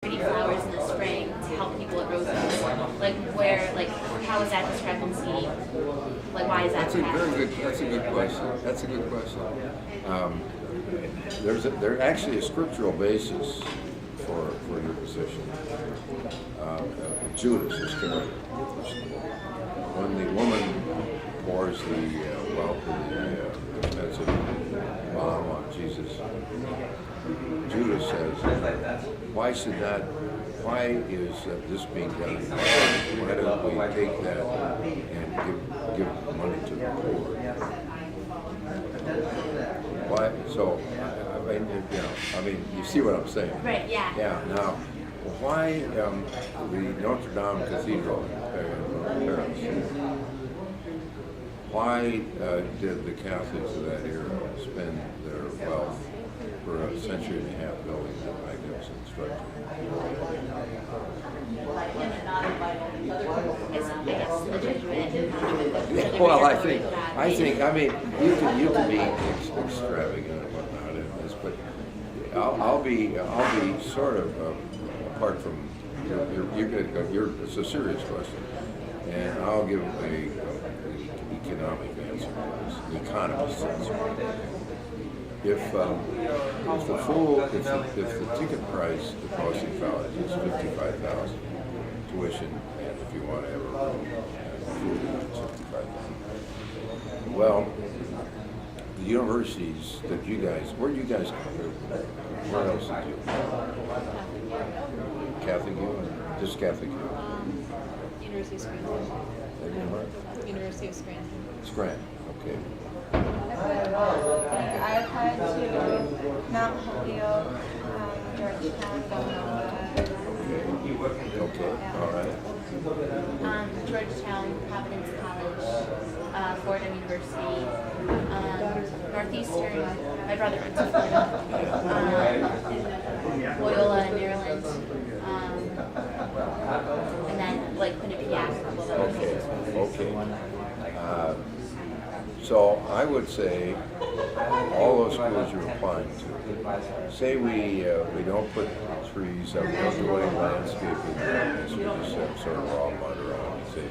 pretty flowers in the spring to help people at Roses? Like where, like how is that discrepancy? Like why is that? That's a very good. That's a good question. That's a good question. There's actually a scriptural basis for your position. Judas Iscariot. When the woman pours the wealth of the expensive bomb on Jesus, Judas says, "Why should that? Why is this being done? Why don't we take that and give money to the poor?" Why? So, I mean, you see what I'm saying? Right. Yeah. Yeah. Now, why the Notre Dame Cathedral in Paris? Why did the Catholics of that era spend their wealth for a century and a half building that magnificent structure? Well, I mean, you can be extravagant and whatnot in this, but I'll be sort of apart from it's a serious question, and I'll give a economic answer to this, the economist's answer. If the ticket price at Boston College is $55,000 tuition, and if you want to have a room and food, $65,000. Well, the universities that you guys, where do you guys go? Where else did you? Catholic U? Just Catholic U? University of Scranton. University of Scranton. Scranton, okay. I applied to Mount Holyoke, Georgetown, Villanova. Okay, all right. Georgetown, Providence College, Fordham University, Northeastern. My brother went to Fordham. Loyola in Maryland, and then like Quinnipiac, a couple of other places. Okay. So I would say all those schools you're applying to. Say we don't put trees up, we don't do any landscaping, so we just have sort of raw mud around and say,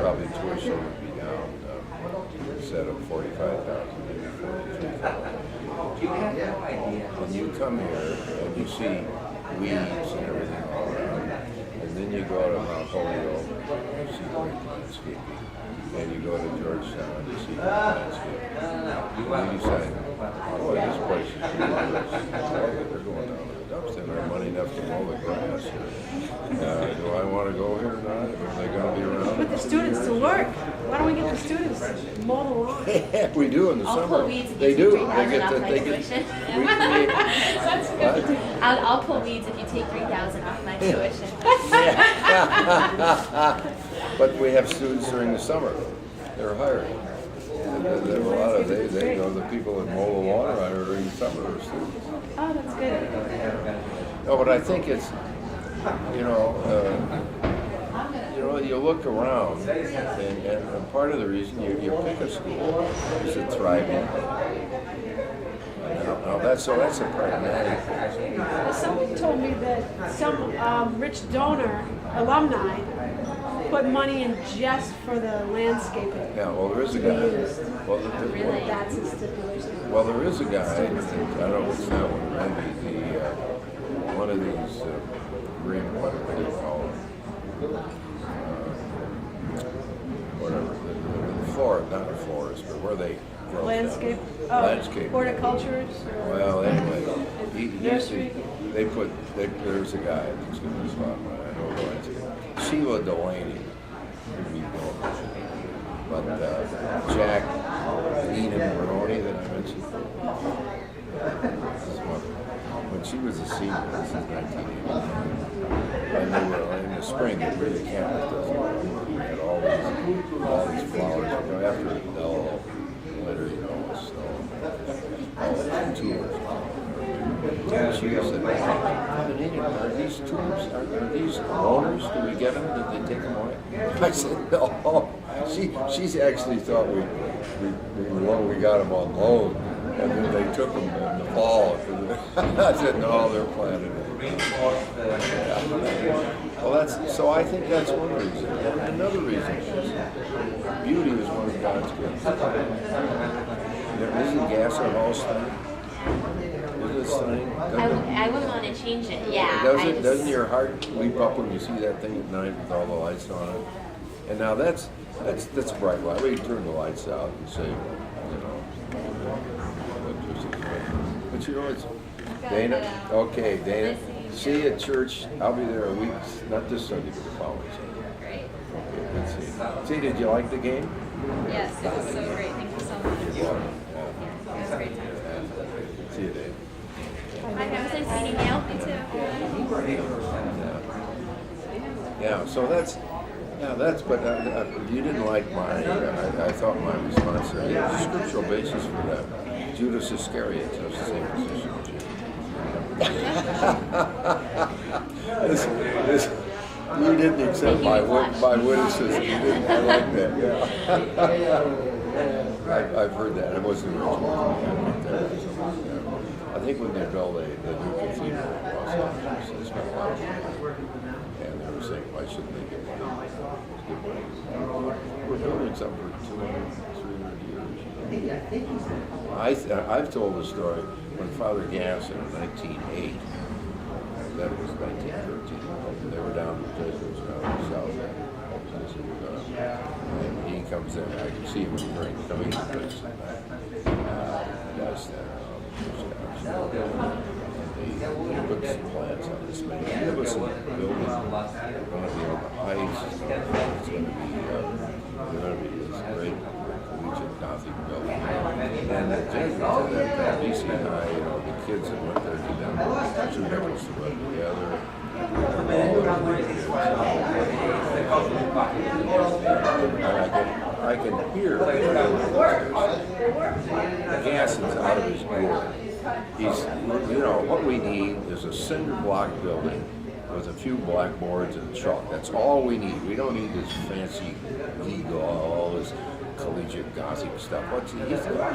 probably tuition would be down instead of 45,000, maybe 43,000. When you come here and you see weeds and everything all around, and then you go to Mount Holyoke, you see great landscaping, and you go to Georgetown, you see great landscaping. And you decide, oh, this place is pretty good. They're going down to the dumpster, they're money enough to mow the grass. Do I want to go here or not? Are they going to be around? Put the students to work. Why don't we get the students to mow the lawn? Yeah, we do in the I'll summer. pull weeds if They you do. take $3,000 off my tuition. I'll pull weeds if you take $3,000 off my tuition. But we have students during the summer. They're hired. There are a lot of they know the people that mow the lawn around here during the summer are students. Oh, that's good. No, but I think it's you look around, and part of the reason you pick a school is it's thriving. Now that's a pragmatic thing. Well, someone told me that some rich donor alumni put money in just for the landscaping. Yeah, well, there is a guy. Well, That's a stipulation. well, there is a guy. I don't know what's that one. Maybe one of these green, what do you call them? Whatever. The forest, not the forest, but where they grow Landscape. Landscape. Horticulturist. Well, anyway, Nursery. there's a guy that's going to spot. I know the landscape. Sheila Delaney. But Jack Enum Maroney that I mentioned, when she was a senior, this is 1989, and they were in the spring, it really campus doesn't work. We had all these flowers, after the dull winter, snow, all the tulips. And she said, are these tulips, are these owners? Do we get them? Did they take them away? I said, no. She's actually thought we got them on loan. And then they took them in the fall. I said, no, they're planted. Well, so I think that's one reason. And another reason is beauty is one of God's gifts. Isn't Gasser Hall stunning? Isn't it stunning? I wouldn't want to change it. Yeah. Doesn't your heart leap up when you see that thing at night with all the lights on it? And now that's a bright light. We turn the lights out and say, you know. But you know, it's Dana. Okay, Dana. See you at church. I'll be there a week, not this Sunday, but the following Sunday. Great. Okay, let's see. See, did you like the game? Yes, it was so great. Thank you so much. You're welcome. It was a great time. Yeah. See you, Dave. Hi, I was nice meeting you. You too. Yeah, so that's, but you didn't like mine. I thought my response, there's a scriptural basis for that. Judas Iscariot took the same position as you. You didn't accept my witticism. You didn't, I like that, yeah. I've heard that. It wasn't original. I think when they built the new cathedral in Los Angeles, they spent a lot of money. And they were saying, why shouldn't they get money? We're building something for 200, 300 years. I've told the story when Father Gass in 1908, that was 1913, they were down in the Jesuits down in the south end. And he comes in, I can see him during coming to the place. Does that. He puts some plans on this magnificent building. It's going to be on the heights. It's going to be, this great collegiate Gothic building. And the Jesuits at that BC High, the kids that went there to them, two nickels to rub together. I can hear the gas is out of his gourd. What we need is a cinder block building with a few blackboards and chalk. That's all we need. We don't need this fancy all this collegiate Gothic stuff.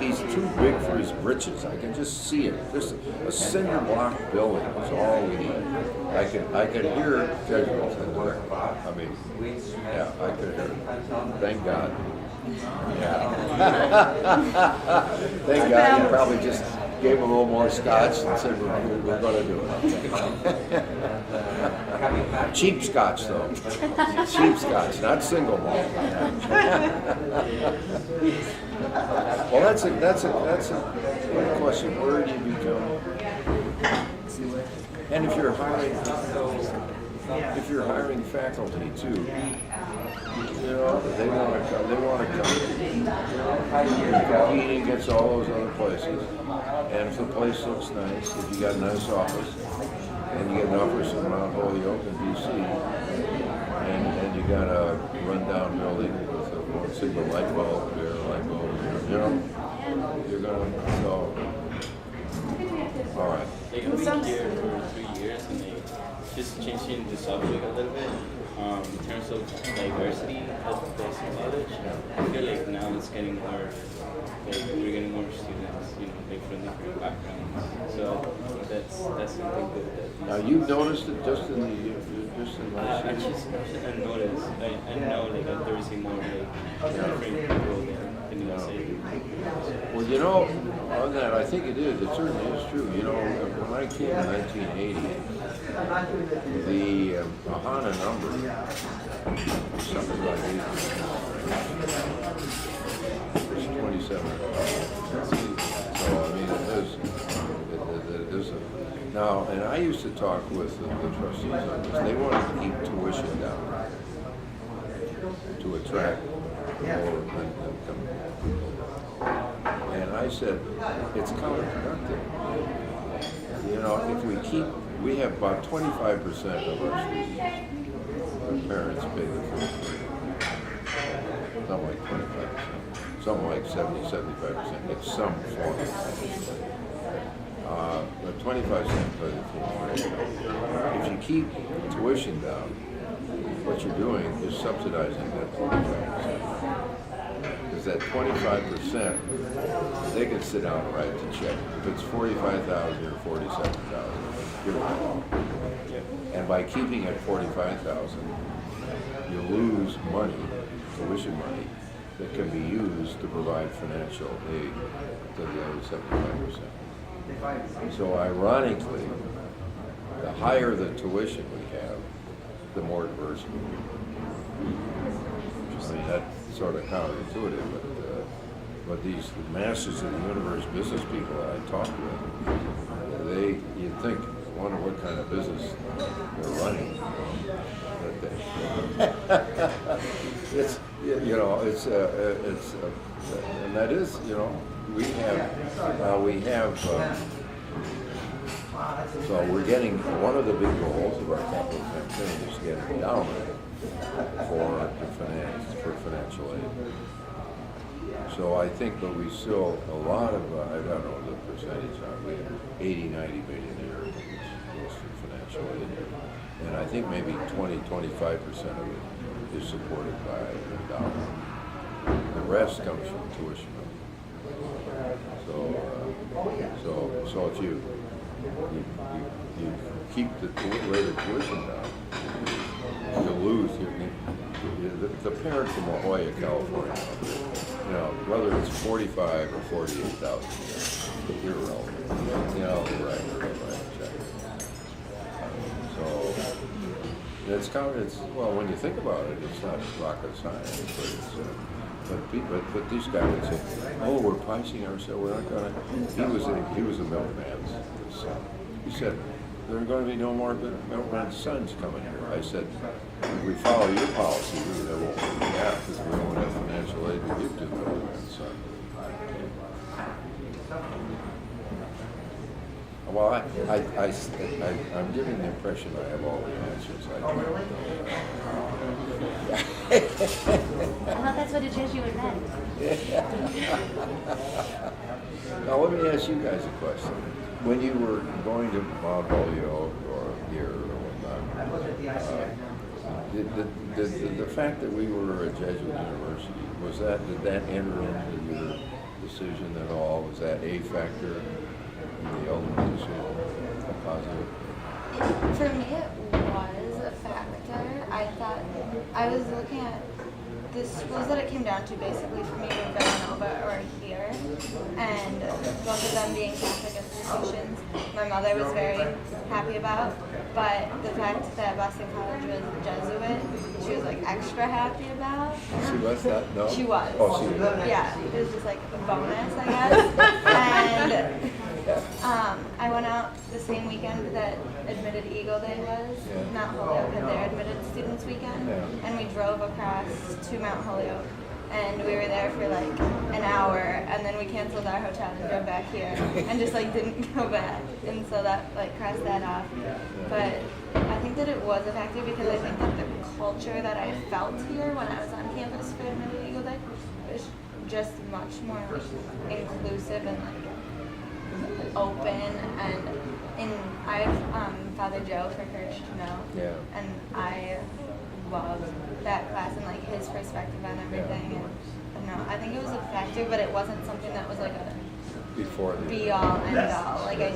He's too big for his britches. I can just see it. Just a cinder block building is all we need. I can hear Jesuits in there. I mean, yeah, I could hear it. Thank God. Yeah. Thank God he probably just gave him a little more scotch and said, we're going to do it. Cheap scotch, though. Cheap scotch, not single malt. Well, that's a question. Where do you become? And if you're hiring faculty too, they want to come. You're competing against all those other places. And if the place looks nice, if you got a nice office, and you get an office in Mount Holyoke in DC, and you got a rundown building with a single light bulb here, light bulb here, you're gonna all right. Like I've been here for 3 years, and just changing the subject a little bit. In terms of diversity of the college, I feel like now it's getting more, we're getting more students, from different backgrounds. So that's something good. Now you've noticed it just in last I year? just noticed. I know there is more different people there in the USA. Well, on that, I think it is. It certainly is true. When I came in 1980, the Ahana number was something like 27. So, I mean, it is now, and I used to talk with the trustees on this. They wanted to keep tuition down to attract more income people. And I said, it's counterproductive. If we have about 25% of our students, their parents pay the full fee. Not like 25%. Some like 70-75% get some form of but 25% pay the full fee. If you keep tuition down, what you're doing is subsidizing that 25%. Because at 25%, they can sit down and write the check. If it's 45,000 or 47,000, you're wrong. And by keeping it 45,000, you lose money, tuition money, that can be used to provide financial aid to the other 75%. So ironically, the higher the tuition we have, the more diversity. I mean, that's sort of counterintuitive, but these masters of the universe business people that I talk with, you'd think, I wonder what kind of business they're running. It's, and that is, we have, so we're getting, one of the big goals of our capital campaign is to get endowment for financial aid. So I think, but we still, a lot of, I don't know the percentage, we have 80, 90 millionaires goes to financial aid. And I think maybe 20-25% of it is supported by endowment. The rest comes from tuition. So if you keep the rate of tuition down, you lose the parent from La Jolla, California. Whether it's 45 or 48,000, you're irrelevant. Right. So it's well, when you think about it, it's not rocket science, but these guys would say, "Oh, we're pricing ourselves. We're not gonna." He was a milkman's son. He said, "There are going to be no more milkman's sons coming here." I said, "If we follow your policy, there won't be that because we don't have financial aid to give to the milkman's son." Well, I'm giving the impression I have all the answers. I thought that's what a Jesuit meant. Now let me ask you guys a question. When you were going to Mount Holyoke or here or whatnot, the fact that we were a Jesuit university, did that enter into your decision at all? Was that a factor? The ultimate decision, positive? For me, it was a factor. I thought, I was looking at the schools that it came down to basically for me were Villanova or here, and both of them being Catholic institutions. My mother was very happy about, but the fact that Boston College was Jesuit, she was like extra happy about. She was that? No? She was. Oh, she was. Yeah, it was just like a bonus, I guess. And I went out the same weekend that Admitted Eagle Day was. Yeah. Mount Holyoke had their Admitted Students Weekend. Yeah. And we drove across to Mount Holyoke. And we were there for like an hour, and then we canceled our hotel and drove back here, and just like didn't go back. And so that like crossed that off. But I think that it was a factor because I think that the culture that I felt here when I was on campus for Admitted Eagle Day was just much more like inclusive and like open. And I have Father Joe for Courage to Know, and I love that class and like his perspective on everything. And I don't know, I think it was a factor, but it wasn't something that was like a be all end all. Like it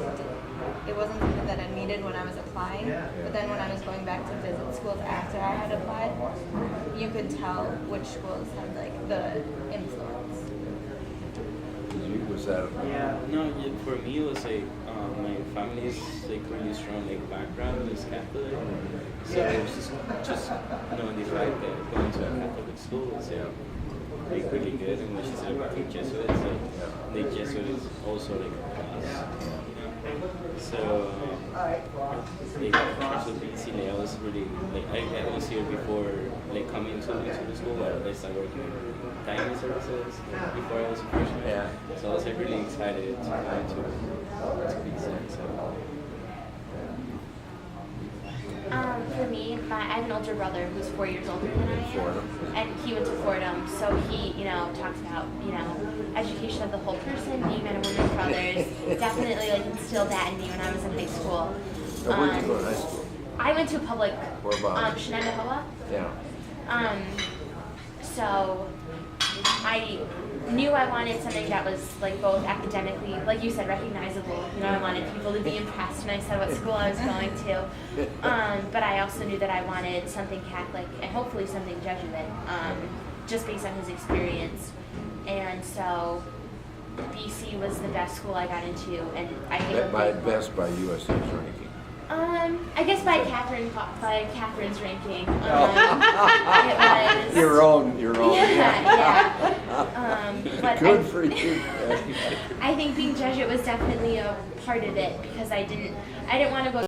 wasn't something that I needed when I was applying. But then when I was going back to visit schools after I had applied, you could tell which schools had like the influence. Was that? No, for me it was like my family's like really strong like background is Catholic, so it was just knowing the fact that going to a Catholic school is like really good, and which is like Jesuits, like the Jesuits also like a class. So like in terms of BC, like I was really like I was here before like coming to the school. I started working in dining services before I was a freshman. Yeah. So I was like really excited to BC. So. For me, I have an older brother who's 4 years older than I am, and he went to Fordham, so he, talks about, education of the whole person, being men and women brothers, definitely like instilled that in me when I was in high school. Where'd you go to high school? I went to a public, Where about? Shenandoah. Yeah. So I knew I wanted something that was like both academically, like you said, recognizable. You know, I wanted people to be impressed when I said what school I was going to. But I also knew that I wanted something Catholic and hopefully something Jesuit, just based on his experience. And so BC was the best school I got into, and I think By best by USA's ranking. I guess by Catherine's ranking. It was Your own. yeah. But Good for you. I think being Jesuit was definitely a part of it because I didn't want to go